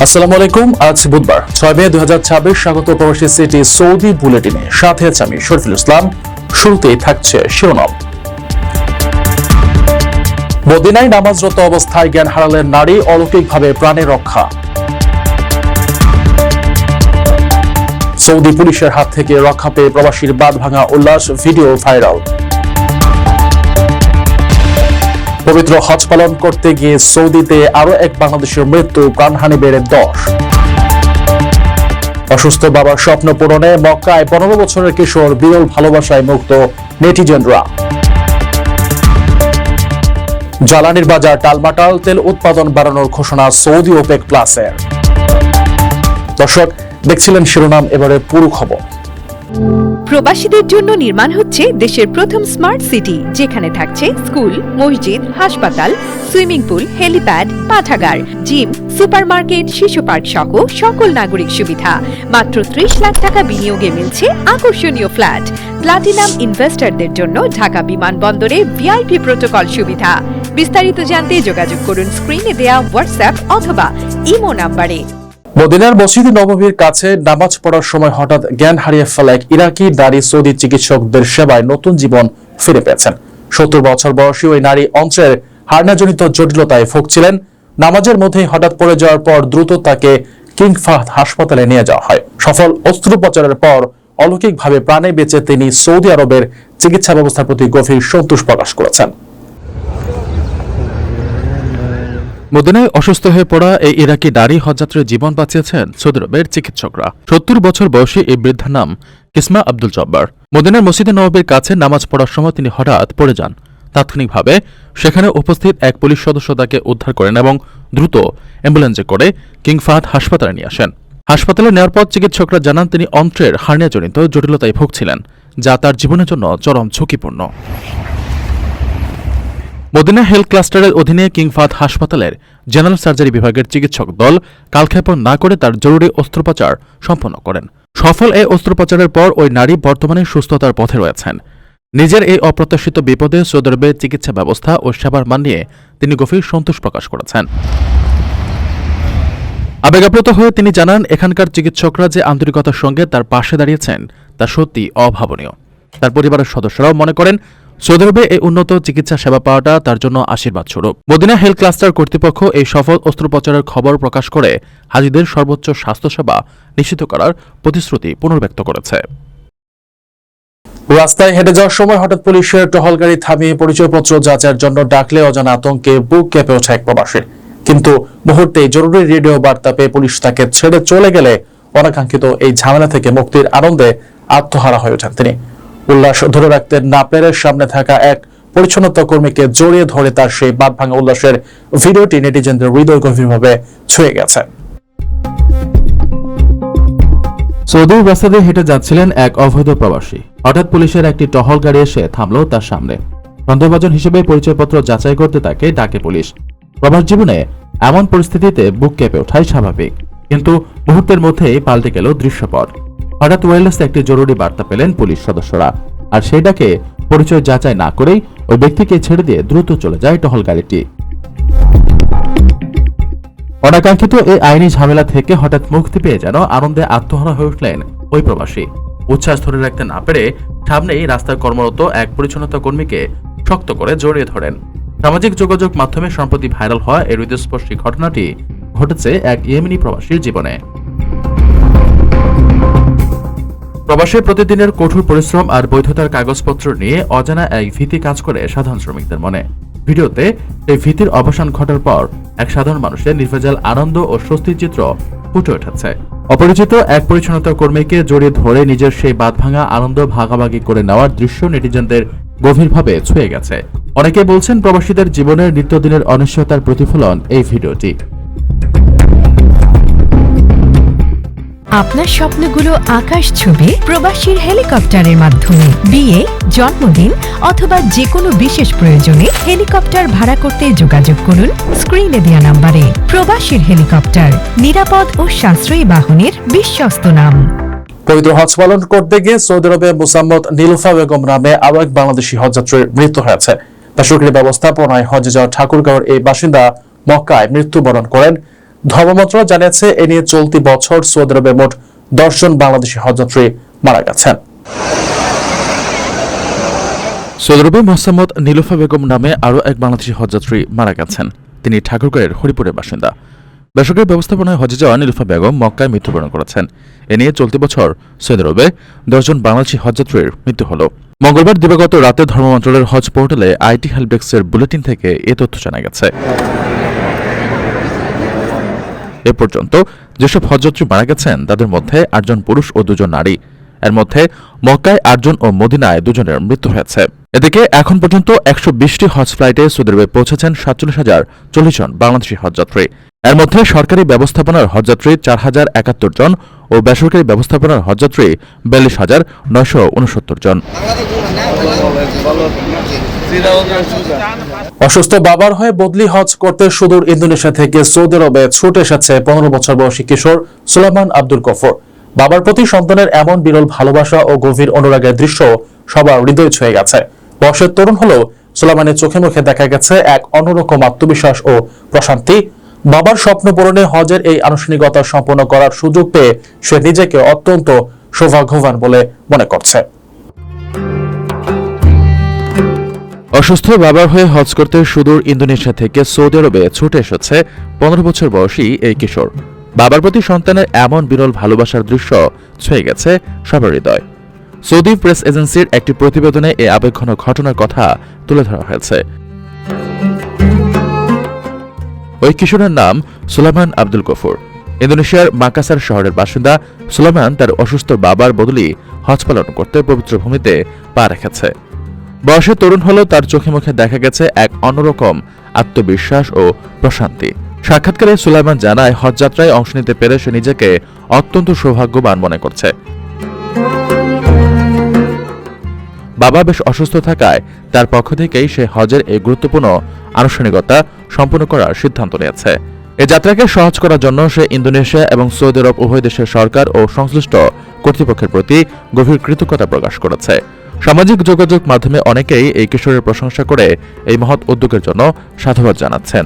আসসালামু আলাইকুম। আজ বুধবার 6 মে 2026। স্বাগত প্রবাসী সিটি সৌদি বুলেটিনে, সাথে আছে আমি শরীফুল ইসলাম। শুরুতেই থাকছে শিরোনাম। মদিনায় নামাজরত অবস্থায় জ্ঞান হারালেন নারী, অলৌকিকভাবে প্রাণে রক্ষা। সৌদি পুলিশের হাত থেকে রক্ষা পেয়ে প্রবাসীর বাঁধ ভাঙা উল্লাস, ভিডিও ভাইরাল। পবিত্র হজ পালন করতে গিয়ে সৌদিতে আরো এক বাংলাদেশের মৃত্যু, প্রাণহানি বেড়ে 10। অসুস্থ বাবার স্বপ্ন পূরণে মক্কায় 15 বছরের কিশোর, বিরল ভালোবাসায় মুক্ত নেটিজেনরা। জ্বালানির বাজার টালমাটাল, তেল উৎপাদন বাড়ানোর ঘোষণা সৌদি ওপেক প্লাসের। দর্শক, দেখছিলেন শিরোনাম, এবারে পুরো খবর। প্রবাসীদের জন্য নির্মাণ হচ্ছে দেশের প্রথম স্মার্ট সিটি, যেখানে থাকছে স্কুল, মসজিদ, হাসপাতাল, সুইমিং পুল, হেলিপ্যাড, পাঠাগার, জিম, সুপারমার্কেট, শিশু পার্ক সহ সকল নাগরিক সুবিধা। মাত্র 30 লাখ টাকা বিনিয়োগে মিলছে আকর্ষণীয় ফ্ল্যাট। প্লাটিনাম ইনভেস্টরদের জন্য ঢাকা বিমানবন্দরে ভিআইপি প্রোটোকল সুবিধা। বিস্তারিত জানতে যোগাযোগ করুন স্ক্রিনে দেয়া হোয়াটসঅ্যাপ অথবা ইমো নাম্বারে। মদিনার মসজিদ নববীর কাছে নামাজ পড়ার সময় হঠাৎ জ্ঞান হারিয়ে ফেলা এক ইরাকি নারী সৌদি চিকিৎসকদের সেবায় নতুন জীবন ফিরে পেয়েছেন। 70 বছর বয়সী ওই নারী অন্ত্রের হার্নিয়াজনিত জটিলতায় ভুগছিলেন। নামাজের মধ্যেই হঠাৎ পড়ে যাওয়ার পর দ্রুত তাকে কিং ফাহাদ হাসপাতালে নিয়ে যাওয়া হয়। সফল অস্ত্রোপচারের পর অলৌকিকভাবে প্রাণে বেঁচে তিনি সৌদি আরবের চিকিৎসা ব্যবস্থার প্রতি গভীর সন্তোষ প্রকাশ করেছেন। মদিনায় অসুস্থ হয়ে পড়া এই ইরাকি নারী হজযাত্রীর জীবন বাঁচিয়েছেন সৌদি আরবের চিকিৎসকরা। 70 বছর বয়সী এই বৃদ্ধার নাম কিসমা আব্দুল জব্বার। মদিনার মসজিদে নববীর কাছে নামাজ পড়ার সময় তিনি হঠাৎ পড়ে যান। তাৎক্ষণিকভাবে সেখানে উপস্থিত এক পুলিশ সদস্য তাকে উদ্ধার করেন এবং দ্রুত অ্যাম্বুলেন্সে করে কিং ফাহাদ হাসপাতালে নিয়ে আসেন। হাসপাতালে নেওয়ার পর চিকিৎসকরা জানান তিনি অন্ত্রের হার্নিয়াজনিত জটিলতায় ভুগছিলেন, যা তার জীবনের জন্য চরম ঝুঁকিপূর্ণ। মদিনা হেলথ ক্লাস্টারের অধীনে কিং ফাহাদ হাসপাতালের জেনারেল সার্জারি বিভাগের চিকিৎসক দল কালক্ষেপণ না করে তার জরুরি অস্ত্রোপচার সম্পন্ন করেন। সফল এই অস্ত্রোপচারের পর ওই নারী বর্তমানে সুস্থতার পথে রয়েছেন। নিজের এই অপ্রত্যাশিত বিপদে সৌদি আরবের চিকিৎসা ব্যবস্থা ও সেবার মান নিয়ে তিনি গভীর সন্তোষ প্রকাশ করেছেন। আবেগাপ্লুত হয়ে তিনি জানান, এখানকার চিকিৎসকরা যে আন্তরিকতার সঙ্গে তার পাশে দাঁড়িয়েছেন তা সত্যি অভাবনীয়। তার পরিবারের সদস্যরাও মনে করেন সৌদি আরবে এই উন্নত চিকিৎসা সেবা পাওয়াটা তার জন্য আশীর্বাদ স্বরূপ। মদিনা হেলথ ক্লাস্টার কর্তৃপক্ষ এই সফল অস্ত্রোপচারের খবর প্রকাশ করে হাজিদের সর্বোচ্চ স্বাস্থ্যসেবা নিশ্চিত করার প্রতিশ্রুতি পুনর্ব্যক্ত করেছে। রাস্তায় হেঁটে যাওয়ার সময় হঠাৎ পুলিশের টহল গাড়ি থামিয়ে পরিচয়পত্র যাচাইয়ের জন্য ডাকলে অজানা আতঙ্কে বুক কেঁপে ওঠে এক প্রবাসীর। কিন্তু মুহূর্তেই জরুরি রেডিও বার্তা পেয়ে পুলিশ তাকে ছেড়ে চলে গেলে অনাকাঙ্ক্ষিত এই ঝামেলা থেকে মুক্তির আনন্দে আত্মহারা হয়ে ওঠেন তিনি। উল্লাস ধরে রাখতে না পেরে সামনে থাকা এক পরিচ্ছন্নতা কর্মীকে জড়িয়ে ধরে তার সেই বাঁধ ভাঙা উল্লাসের ভিডিওটি নেটিজেনদের হৃদয় গভীরভাবে ছুঁয়ে গেছে। সৌদির রাস্তা দিয়ে হেঁটে যাচ্ছিলেন এক অবৈধ প্রবাসী। হঠাৎ পুলিশের একটি টহল গাড়ি এসে থামল তার সামনে। সন্দেহভাজন হিসেবে পরিচয়পত্র যাচাই করতে তাকে ডাকে পুলিশ। প্রবাস জীবনে এমন পরিস্থিতিতে বুক কেঁপে ওঠাই স্বাভাবিক, কিন্তু মুহূর্তের মধ্যেই পাল্টে গেল দৃশ্যপট। হঠাৎ ওয়্যারলেসে একটি জরুরি বার্তা পেলেন পুলিশ সদস্যরা, আর সেইটাকে পরিচয় যাচাই না করেই ওই ব্যক্তিকে ছেড়ে দিয়ে দ্রুত চলে যায় টহল গাড়িটি। অনাকাঙ্ক্ষিত এই আইনি ঝামেলা থেকে হঠাৎ মুক্তি পেয়ে যেন আনন্দে আত্মহারা হয়ে উঠলেন ওই প্রবাসী। উচ্ছ্বাস ধরে রাখতে না পেরে সামনেই রাস্তায় কর্মরত এক পরিচ্ছন্নতা কর্মীকে শক্ত করে জড়িয়ে ধরেন। সামাজিক যোগাযোগ মাধ্যমে সম্প্রতি ভাইরাল হওয়া এই হৃদয়স্পর্শী ঘটনাটি ঘটেছে এক ইয়েমেনি প্রবাসীর জীবনে। প্রবাসে প্রতিদিনের কঠোর পরিশ্রম আর বৈধতার কাগজপত্র নিয়ে অজানা এক ভীতি কাজ করে সাধারণ শ্রমিকদের মনে। ভিডিওতে এই ভীতির অবসান ঘটার পর এক সাধারণ মানুষের নির্ভেজাল আনন্দ ও স্বস্তির চিত্র ফুটে উঠেছে। অপরিচিত এক পরিচ্ছন্নতা কর্মীকে জড়িয়ে ধরে নিজের সেই বাঁধ ভাঙা আনন্দ ভাগাভাগি করে নেওয়ার দৃশ্য নেটিজেনদের গভীরভাবে ছুঁয়ে গেছে। অনেকে বলছেন প্রবাসীদের জীবনের নিত্যদিনের অনিশ্চয়তার প্রতিফলন এই ভিডিওটি। আপনার স্বপ্নগুলো আকাশ ছুবে প্রবাসীর হেলিকপ্টারের মাধ্যমে। বিয়ে, জন্মদিন অথবা যে কোনো বিশেষ প্রয়োজনে হেলিকপ্টার ভাড়া করতে যোগাযোগ করুন স্ক্রিনে দেওয়া নাম্বারে। প্রবাসীর হেলিকপ্টার, নিরাপদ ও সাশ্রয়ী বাহনের বিশ্বস্ত নাম। পবিত্র হজ পালন করতে গিয়ে সৌদি আরবে মুসাম্মদ নীলুফা বেগম নামে আরো এক বাংলাদেশি হজযাত্রীর মৃত্যু হয়েছে। বেসরকারি ব্যবস্থাপনায় হজে যাওয়া ঠাকুরগাঁওয়ের এই বাসিন্দা মক্কায় মৃত্যুবরণ করেন। ধর্ম মন্ত্রণালয় জানিয়েছে, এ নিয়ে চলতি বছর সৌদি আরবে মোট 10 জন বাংলাদেশি হজযাত্রী মারা গেছেন। সৌদি আরবে মোহাম্মদ নীলুফা বেগম নামে আরও এক বাংলাদেশি হজযাত্রী মারা গেছেন। তিনি ঠাকুরগাঁয়ের হরিপুরের বাসিন্দা। বেসরকারি ব্যবস্থাপনায় হজে যাওয়া নীলুফা বেগম মক্কায় মৃত্যুবরণ করেছেন। এ নিয়ে চলতি বছর সৌদি আরবে 10 জন বাংলাদেশি হজযাত্রীর মৃত্যু হল। মঙ্গলবার দিবাগত রাতে ধর্ম মন্ত্রণালয়ের হজ পোর্টালে আইটি হেল্পডেস্কের বুলেটিন থেকে এ তথ্য জানা গেছে। এ পর্যন্ত যেসব হজযাত্রী মারা গেছেন তাদের মধ্যে 8 জন পুরুষ ও 2 জন নারী। এর মধ্যে মক্কায় 8 জন ও মদিনায় 2 জনের মৃত্যু হয়েছে। এদিকে এখন পর্যন্ত 120টি হজ ফ্লাইটে সৌদি আরবে পৌঁছেছেন 47,040 জন বাংলাদেশি হজযাত্রী। এর মধ্যে সরকারি ব্যবস্থাপনার হজযাত্রী 4,071 জন ও বেসরকারি ব্যবস্থাপনার হজযাত্রী 42,969 জন। অসুস্থ বাবার হয়ে বদলি হজ করতে সুদূর ইন্দোনেশিয়া থেকে সৌদি আরবে ছুটে এসেছে 15 বছর বয়সী কিশোর সুলাইমান আব্দুল গফুর। বাবার প্রতি সন্তানের এমন বিরল ভালোবাসা ও গভীর অনুরাগের দৃশ্য সবার হৃদয় ছুঁয়ে গেছে। বয়সের তরুণ হলেও সুলাইমানের চোখে মুখে দেখা গেছে এক অন্যরকম আত্মবিশ্বাস ও প্রশান্তি। বাবার স্বপ্ন পূরণে হজের এই আনুষ্ঠানিকতা সম্পন্ন করার সুযোগ পেয়ে সে নিজেকে অত্যন্ত সৌভাগ্যবান বলে মনে করছে। অসুস্থ বাবার হয়ে হজ করতে সুদূর ইন্দোনেশিয়া থেকে সৌদি আরবে ছুটে এসেছে 15 বছর বয়সী এই কিশোর। বাবার প্রতি সন্তানের এমন বিরল ভালোবাসার দৃশ্য ছুঁয়ে গেছে সবার হৃদয়। সৌদি প্রেস এজেন্সির একটি প্রতিবেদনে এই আবেগঘন ঘটনার কথা তুলে ধরা হয়েছে। ওই কিশোরের নাম সুলাইমান আব্দুল গফুর। ইন্দোনেশিয়ার মাকাসার শহরের বাসিন্দা সুলাইমান তার অসুস্থ বাবার বদলি হজ পালন করতে পবিত্র ভূমিতে পা রেখেছে। বয়সে তরুণ হলেও তার চোখে মুখে দেখা গেছে এক অন্যরকম আত্মবিশ্বাস ও প্রশান্তি। সাক্ষাৎকারে সুলাইমান জানায়, হজ যাত্রায় অংশ নিতে পেরে সে নিজেকে অত্যন্ত সৌভাগ্যবান মনে করছে। বাবা বেশ অসুস্থ থাকায় তার পক্ষ থেকেই সে হজের এই গুরুত্বপূর্ণ আনুষ্ঠানিকতা সম্পন্ন করার সিদ্ধান্ত নিয়েছে। এই যাত্রাকে সহজ করার জন্য সে ইন্দোনেশিয়া এবং সৌদি আরব উভয় দেশের সরকার ও সংশ্লিষ্ট কর্তৃপক্ষের প্রতি গভীর কৃতজ্ঞতা প্রকাশ করেছে। সামাজিক যোগাযোগ মাধ্যমে অনেকেই এই কিশোরের প্রশংসা করে এই মহৎ উদ্যোগের জন্য সাধুবাদ জানাচ্ছেন।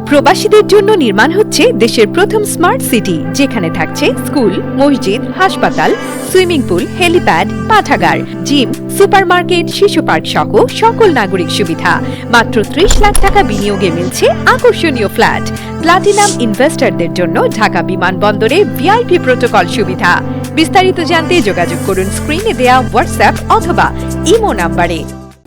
প্রবাসীদের জন্য নির্মাণ হচ্ছে দেশের প্রথম স্মার্ট সিটি, যেখানে থাকছে স্কুল, মসজিদ, হাসপাতাল, সুইমিং পুল, হেলিপ্যাড, পাঠাগার, জিম, সুপারমার্কেট, শিশু পার্ক সহ সকল নাগরিক সুবিধা। মাত্র 30 লাখ টাকা বিনিয়োগে মিলছে আকর্ষণীয় ফ্ল্যাট। প্লাটিনাম ইনভেস্টরদের জন্য ঢাকা বিমানবন্দরে ভিআইপি প্রোটোকল সুবিধা। বিস্তারিত জানতে যোগাযোগ করুন স্ক্রিনে দেয়া হোয়াটসঅ্যাপ অথবা ইমো নাম্বারে।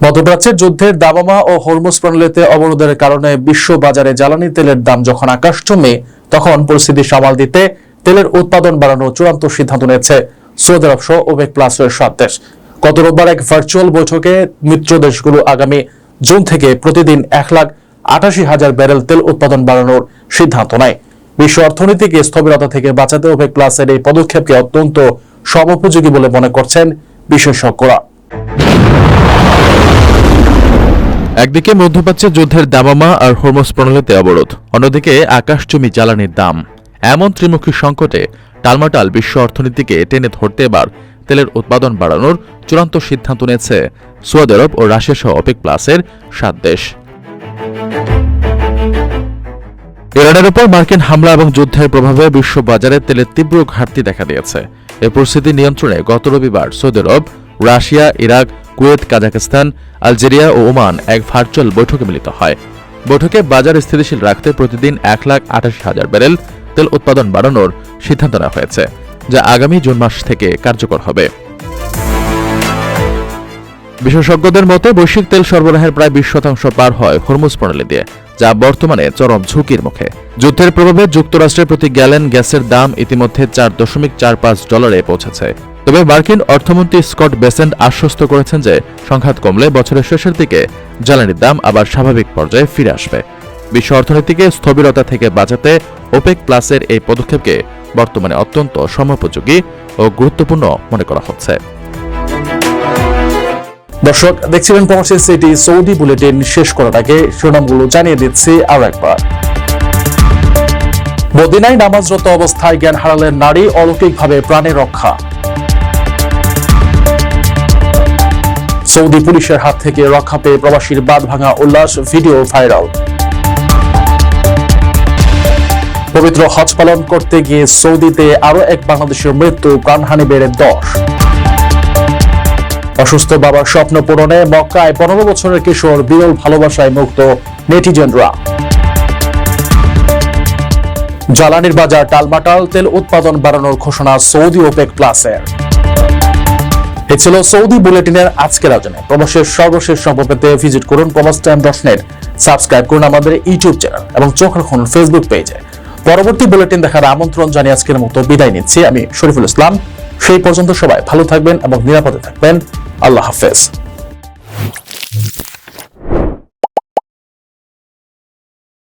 মধ্যপ্রাচ্যের যুদ্ধের দামামা ও হরমুজ প্রণালীতে অবরোধের কারণে বিশ্ব বাজারে জ্বালানি তেলের দাম যখন আকাশচুম্বী, তখন পরিস্থিতি সামাল দিতে তেলের উৎপাদন বাড়ানোর চূড়ান্ত সিদ্ধান্ত নিয়েছে সৌদি আরব সহ ওপেক প্লাসের 7 দেশ। গত রোববার এক ভার্চুয়াল বৈঠকে মিত্র দেশগুলো আগামী জুন থেকে প্রতিদিন 1,88,000 ব্যারেল তেল উৎপাদন বাড়ানোর সিদ্ধান্ত নেয়। বিশ্ব অর্থনীতিকে স্থবিরতা থেকে বাঁচাতে ওপেক প্লাসের এই পদক্ষেপকে অত্যন্ত সময়োপযোগী বলে মনে করছেন বিশেষজ্ঞরা। একদিকে মধ্যপ্রাচ্যের যুদ্ধের দামামা আর হরমুজ প্রণালীতে অবরোধ, অন্যদিকে আকাশচুম্বী জ্বালানির দাম। এমন ত্রিমুখী সংকটে টালমাটাল বিশ্ব অর্থনীতিকে টেনে ধরতে এবার তেলের উৎপাদন বাড়ানোর চূড়ান্ত সিদ্ধান্ত নিয়েছে সৌদি আরব ও রাশিয়া সহ ওপেক প্লাসের 7 দেশ। ইরানের উপর মার্কিন হামলা এবং যুদ্ধের প্রভাবে বিশ্ব বাজারে তেলের তীব্র ঘাটতি দেখা দিয়েছে। এই পরিস্থিতি নিয়ন্ত্রণে গত রবিবার Saudi Arabia, Russia, Iraq, Kuwait, Kazakhstan, Algeria ও ওমান এক ভার্চুয়াল বৈঠকে মিলিত হয়। বৈঠকে বাজার স্থিতিশীল রাখতে প্রতিদিন 1,88,000 ব্যারেল তেল উৎপাদন বাড়ানোর সিদ্ধান্ত নেওয়া হয়েছে, যা আগামী জুন মাস থেকে কার্যকর হবে। বিশেষজ্ঞদের মতে বৈশ্বিক তেল সরবরাহের প্রায় 20% পার হয় হরমুজ প্রণালী দিয়ে, যা বর্তমানে চরম ঝুঁকির মুখে। যুদ্ধের প্রভাবে যুক্তরাষ্ট্রে প্রতি গ্যালন গ্যাসের দাম ইতিমধ্যে $4.45 পৌঁছেছে। তবে মার্কিন অর্থমন্ত্রী স্কট বেসেন্ট আশ্বস্ত করেছেন যে সংঘাত কমলে বছরের শেষের দিকে জ্বালানির দাম আবার স্বাভাবিক পর্যায়ে ফিরে আসবে। বিশ্ব অর্থনীতিকে স্থবিরতা থেকে বাঁচাতে ওপেক প্লাসের এই পদক্ষেপকে বর্তমানে অত্যন্ত সময়োপযোগী ও গুরুত্বপূর্ণ মনে করা হচ্ছে। দর্শক দেখছিলেন প্রবাসী সিটি সৌদি বুলেটিন। শেষ করার আগে শিরোনামগুলো জানিয়ে দিচ্ছি আরো একবার। মদিনায় নামাজরত অবস্থায় জ্ঞান হারালেন নারী, অলৌকিকভাবে প্রাণে রক্ষা। সৌদি পুলিশের হাত থেকে রক্ষা পেয়ে প্রবাসীর বাঁধ ভাঙা উল্লাস, ভিডিও ভাইরাল। পবিত্র হজ পালন করতে গিয়ে সৌদিতে আরো এক বাংলাদেশের মৃত্যু, প্রাণহানি বেড়ে 10। অসুস্থ বাবার স্বপ্ন পূরণে মক্কায় 15 বছরের কিশোর, বিরল ভালোবাসায় মুগ্ধ নেটিজেনরা। জ্বালানির বাজার টালমাটাল, তেল উৎপাদন বাড়ানোর ঘোষণা সৌদি ওপেক প্লাসের। এ ছিল সৌদি বুলেটিনের আজকের আয়োজনে। প্রবাসের সর্বশেষ সংবাদ পেতে ভিজিট করুন probastotime.net, সাবস্ক্রাইব করুন আমাদের ইউটিউব চ্যানেল এবং চোখ রাখুন ফেসবুক পেজে। পরবর্তী বুলেটিন দেখার আমন্ত্রণ জানিয়ে আজকের মতো বিদায় নিচ্ছি আমি শরীফুল ইসলাম। সেই পর্যন্ত সবাই ভালো থাকবেন এবং নিরাপদে থাকবেন। আল্লাহ হাফেজ।